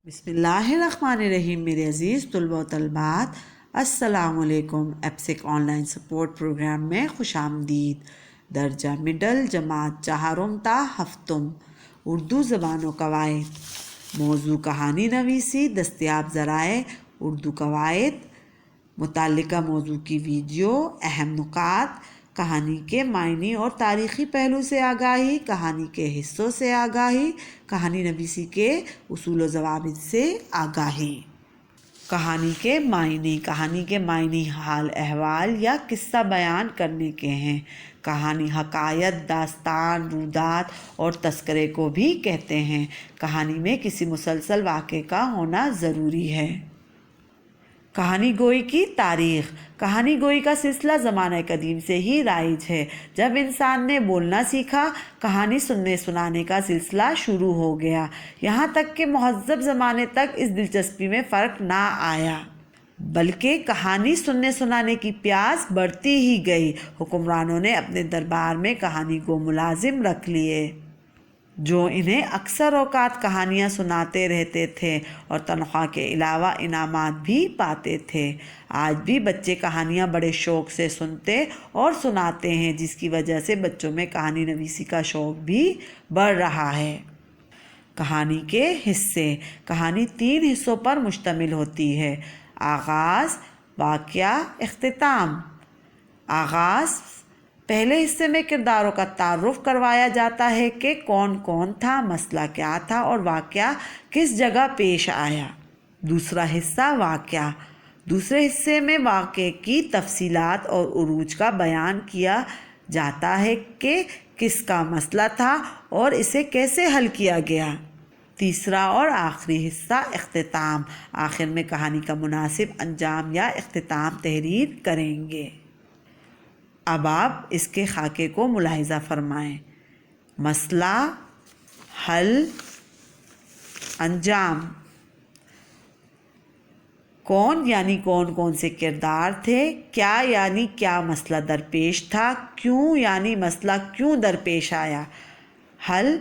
بسم اللہ الرحمن الرحیم۔ میرے عزیز طلبہ و طلبات، السلام علیکم۔ ایپسک آن لائن سپورٹ پروگرام میں خوش آمدید۔ درجہ مڈل، جماعت چہارم تا ہفتم، اردو زبان و قواعد۔ موضوع کہانی نویسی، دستیاب ذرائع اردو قواعد، متعلقہ موضوع کی ویڈیو، اہم نکات، کہانی کے معنی اور تاریخی پہلو سے آگاہی، کہانی کے حصوں سے آگاہی، کہانی نویسی کے اصول و ضوابط سے آگاہی۔ کہانی کے معنی حال احوال یا قصہ بیان کرنے کے ہیں۔ کہانی حکایت، داستان، رودات اور تذکرے کو بھی کہتے ہیں۔ کہانی میں کسی مسلسل واقعے کا ہونا ضروری ہے۔ کہانی گوئی کی تاریخ۔ کہانی گوئی کا سلسلہ زمانہ قدیم سے ہی رائج ہے۔ جب انسان نے بولنا سیکھا، کہانی سننے سنانے کا سلسلہ شروع ہو گیا، یہاں تک کہ مہذب زمانے تک اس دلچسپی میں فرق نہ آیا، بلکہ کہانی سننے سنانے کی پیاس بڑھتی ہی گئی۔ حکمرانوں نے اپنے دربار میں کہانی گو ملازم رکھ لیے، جو انہیں اکثر اوقات کہانیاں سناتے رہتے تھے اور تنخواہ کے علاوہ انعامات بھی پاتے تھے۔ آج بھی بچے کہانیاں بڑے شوق سے سنتے اور سناتے ہیں، جس کی وجہ سے بچوں میں کہانی نویسی کا شوق بھی بڑھ رہا ہے۔ کہانی کے حصے۔ کہانی 3 حصوں پر مشتمل ہوتی ہے: آغاز، واقعہ، اختتام۔ آغاز: پہلے حصے میں کرداروں کا تعارف کروایا جاتا ہے کہ کون کون تھا، مسئلہ کیا تھا اور واقعہ کس جگہ پیش آیا۔ دوسرا حصہ واقعہ۔ دوسرے حصے میں واقعے کی تفصیلات اور عروج کا بیان کیا جاتا ہے کہ کس کا مسئلہ تھا اور اسے کیسے حل کیا گیا۔ تیسرا اور آخری حصہ اختتام۔ آخر میں کہانی کا مناسب انجام یا اختتام تحریر کریں گے۔ اب آپ اس کے خاکے کو ملاحظہ فرمائیں: مسئلہ، حل، انجام۔ کون یعنی کون کون سے کردار تھے، کیا یعنی کیا مسئلہ درپیش تھا، کیوں یعنی مسئلہ کیوں درپیش آیا، حل،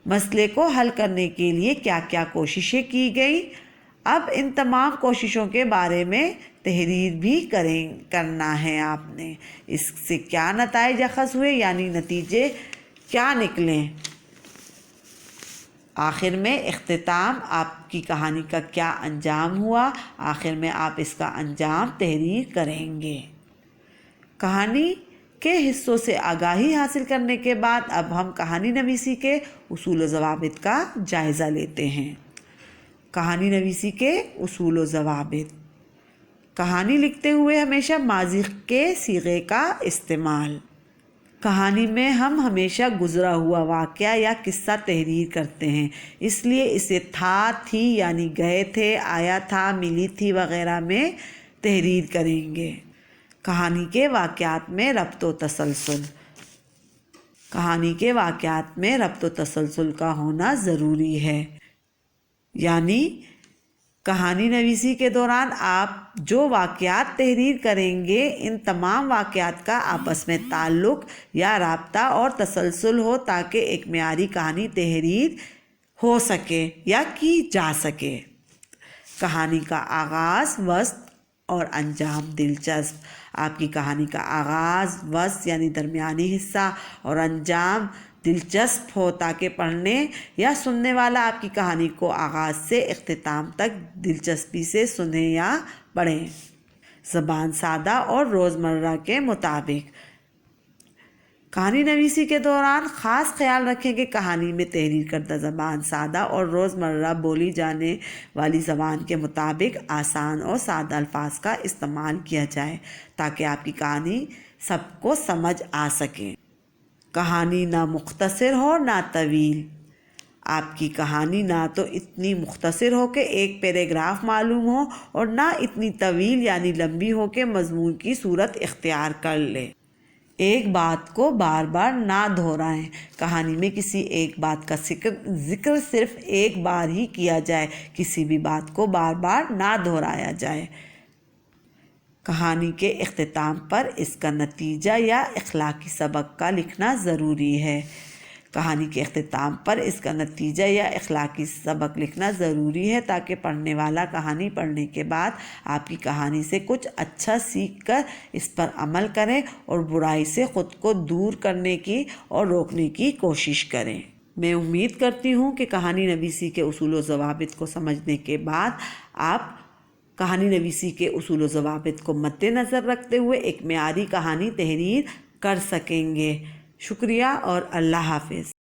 مسئلے کو حل کرنے کے لیے کیا کیا کوششیں کی گئیں۔ اب ان تمام کوششوں کے بارے میں تحریر بھی کرنا ہے آپ نے۔ اس سے کیا نتائج اخذ ہوئے، یعنی نتیجے کیا نکلیں۔ آخر میں اختتام، آپ کی کہانی کا کیا انجام ہوا۔ آخر میں آپ اس کا انجام تحریر کریں گے۔ کہانی کے حصوں سے آگاہی حاصل کرنے کے بعد اب ہم کہانی نویسی کے اصول و ضوابط کا جائزہ لیتے ہیں۔ کہانی نویسی کے اصول و ضوابط۔ کہانی لکھتے ہوئے ہمیشہ ماضی کے صیغے کا استعمال۔ کہانی میں ہم ہمیشہ گزرا ہوا واقعہ یا قصہ تحریر کرتے ہیں، اس لیے اسے تھا، تھی یعنی گئے تھے، آیا تھا، ملی تھی وغیرہ میں تحریر کریں گے۔ کہانی کے واقعات میں ربط و تسلسل۔ کہانی کے واقعات میں ربط و تسلسل کا ہونا ضروری ہے، یعنی کہانی نویسی کے دوران آپ جو واقعات تحریر کریں گے، ان تمام واقعات کا آپس میں تعلق یا رابطہ اور تسلسل ہو، تاکہ ایک معیاری کہانی تحریر ہو سکے یا کی جا سکے۔ کہانی کا آغاز، وسط اور انجام دلچسپ۔ آپ کی کہانی کا آغاز، وسط یعنی درمیانی حصہ اور انجام دلچسپ ہو، تاکہ پڑھنے یا سننے والا آپ کی کہانی کو آغاز سے اختتام تک دلچسپی سے سنے یا پڑھیں۔ زبان سادہ اور روزمرہ کے مطابق۔ کہانی نویسی کے دوران خاص خیال رکھیں کہ کہانی میں تحریر کردہ زبان سادہ اور روزمرہ بولی جانے والی زبان کے مطابق آسان اور سادہ الفاظ کا استعمال کیا جائے، تاکہ آپ کی کہانی سب کو سمجھ آ سکے۔ کہانی نہ مختصر ہو نہ طویل۔ آپ کی کہانی نہ تو اتنی مختصر ہو کہ ایک پیراگراف معلوم ہو، اور نہ اتنی طویل یعنی لمبی ہو کہ مضمون کی صورت اختیار کر لے۔ ایک بات کو بار بار نہ دہرائیں۔ کہانی میں کسی ایک بات کا ذکر صرف ایک بار ہی کیا جائے، کسی بھی بات کو بار بار نہ دہرایا جائے۔ کہانی کے اختتام پر اس کا نتیجہ یا اخلاقی سبق کا لکھنا ضروری ہے۔ کہانی کے اختتام پر اس کا نتیجہ یا اخلاقی سبق لکھنا ضروری ہے تاکہ پڑھنے والا کہانی پڑھنے کے بعد آپ کی کہانی سے کچھ اچھا سیکھ کر اس پر عمل کریں اور برائی سے خود کو دور کرنے کی اور روکنے کی کوشش کریں۔ میں امید کرتی ہوں کہ کہانی نویسی کے اصول و ضوابط کو سمجھنے کے بعد آپ کہانی نویسی کے اصول و ضوابط کو مد نظر رکھتے ہوئے ایک معیاری کہانی تحریر کر سکیں گے۔ شکریہ اور اللہ حافظ۔